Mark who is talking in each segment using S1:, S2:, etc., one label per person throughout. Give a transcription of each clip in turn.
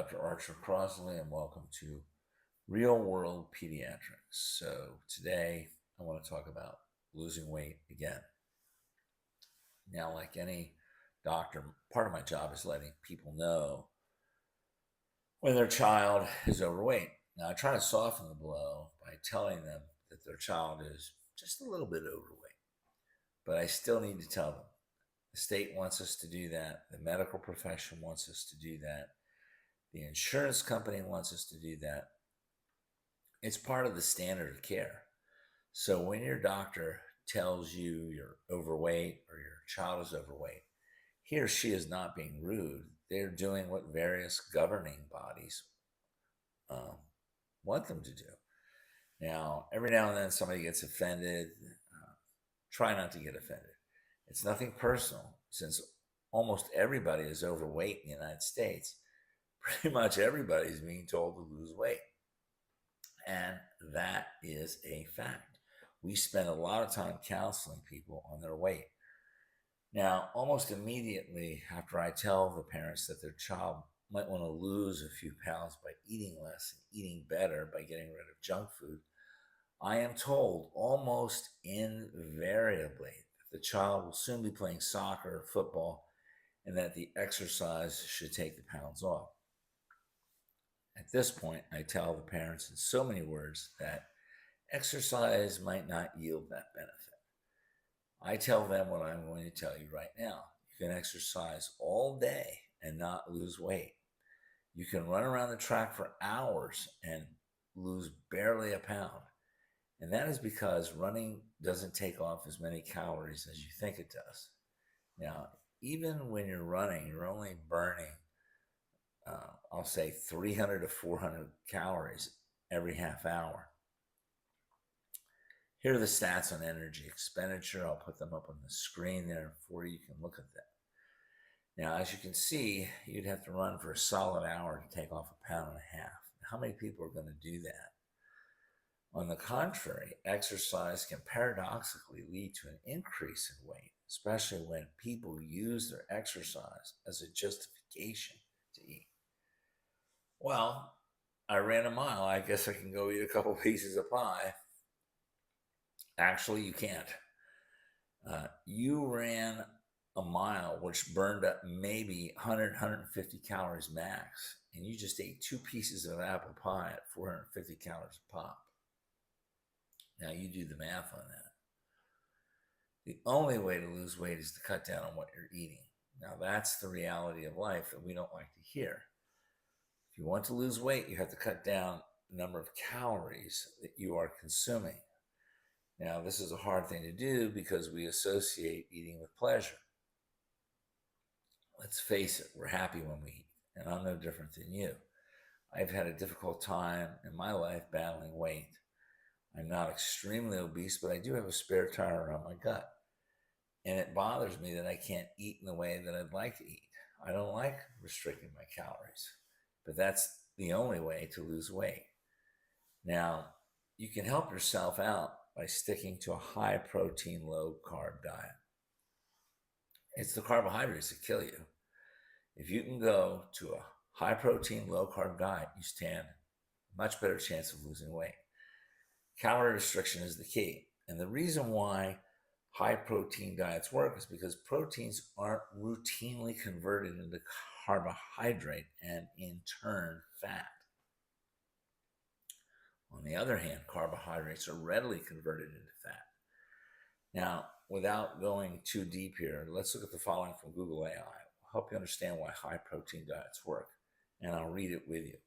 S1: Dr. Archer Crosley, and welcome to Real World Pediatrics. So, today I want to talk about losing weight again. Now, like any doctor, part of my job is letting people know when their child is overweight. Now, I try to soften the blow by telling them that their child is just a little bit overweight, but I still need to tell them. The state wants us to do that, the medical profession wants us to do that, the insurance company wants us to do that. It's part of the standard of care. So when your doctor tells you you're overweight or your child is overweight, he or she is not being rude. They're doing what various governing bodies um, want them to do. Now, every now and then somebody gets offended. Try not to get offended. It's nothing personal since almost everybody is overweight in the United States. Pretty much everybody is being told to lose weight. And that is a fact. We spend a lot of time counseling people on their weight. Now, almost immediately after I tell the parents that their child might want to lose a few pounds by eating less and eating better by getting rid of junk food, I am told almost invariably that the child will soon be playing soccer or football and that the exercise should take the pounds off. At this point, I tell the parents in so many words that exercise might not yield that benefit. I tell them what I'm going to tell you right now. You can exercise all day and not lose weight. You can run around the track for hours and lose barely a pound. And that is because running doesn't take off as many calories as you think it does. Now, even when you're running, you're only burning, I'll say 300 to 400 calories every half hour. Here are the stats on energy expenditure. I'll put them up on the screen there for you. You can look at them. Now, as you can see, you'd have to run for a solid hour to take off 1.5 pounds. How many people are going to do that? On the contrary, exercise can paradoxically lead to an increase in weight, especially when people use their exercise as a justification to eat. Well, I ran a mile. I guess I can go eat a couple pieces of pie. Actually, you can't. You ran a mile, which burned up maybe 100, 150 calories max, and you just ate 2 pieces of apple pie at 450 calories a pop. Now, you do the math on that. The only way to lose weight is to cut down on what you're eating. Now, that's the reality of life that we don't like to hear. If you want to lose weight, you have to cut down the number of calories that you are consuming. Now, this is a hard thing to do because we associate eating with pleasure. Let's face it, we're happy when we eat, and I'm no different than you. I've had a difficult time in my life battling weight. I'm not extremely obese, but I do have a spare tire around my gut. And it bothers me that I can't eat in the way that I'd like to eat. I don't like restricting my calories, but that's the only way to lose weight. Now, you can help yourself out by sticking to a high protein, low carb diet. It's the carbohydrates that kill you. If you can go to a high protein, low carb diet, you stand a much better chance of losing weight. Calorie restriction is the key. And the reason why high protein diets work is because proteins aren't routinely converted into carbohydrate and in turn fat. On the other hand, carbohydrates are readily converted into fat. Now, without going too deep here, let's look at the following from Google AI. I'll help you understand why high protein diets work, and I'll read it with you.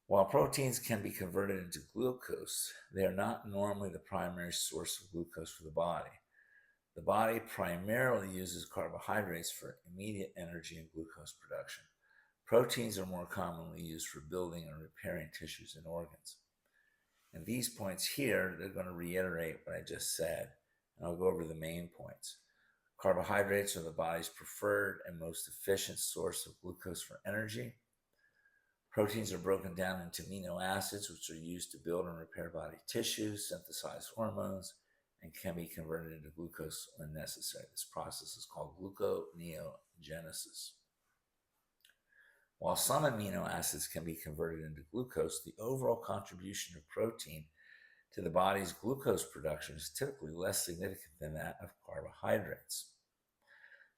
S1: While proteins can be converted into glucose, they are not normally the primary source of glucose for the body. The body primarily uses carbohydrates for immediate energy and glucose production. Proteins are more commonly used for building and repairing tissues and organs. And these points here, they're going to reiterate what I just said, and I'll go over the main points. Carbohydrates are the body's preferred and most efficient source of glucose for energy. Proteins are broken down into amino acids, which are used to build and repair body tissues, synthesize hormones, and can be converted into glucose when necessary. This process is called gluconeogenesis. While some amino acids can be converted into glucose, the overall contribution of protein to the body's glucose production is typically less significant than that of carbohydrates.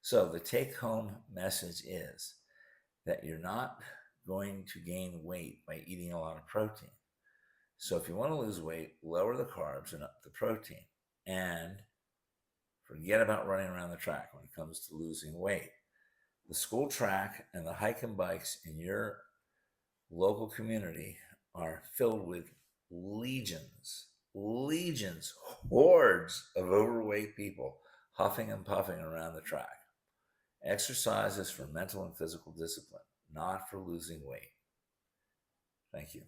S1: So the take home message is that you're not going to gain weight by eating a lot of protein. So if you want to lose weight, lower the carbs and up the protein. And forget about running around the track when it comes to losing weight. The school track and the hike and bikes in your local community are filled with legions, hordes of overweight people huffing and puffing around the track. Exercise is for mental and physical discipline, not for losing weight. Thank you.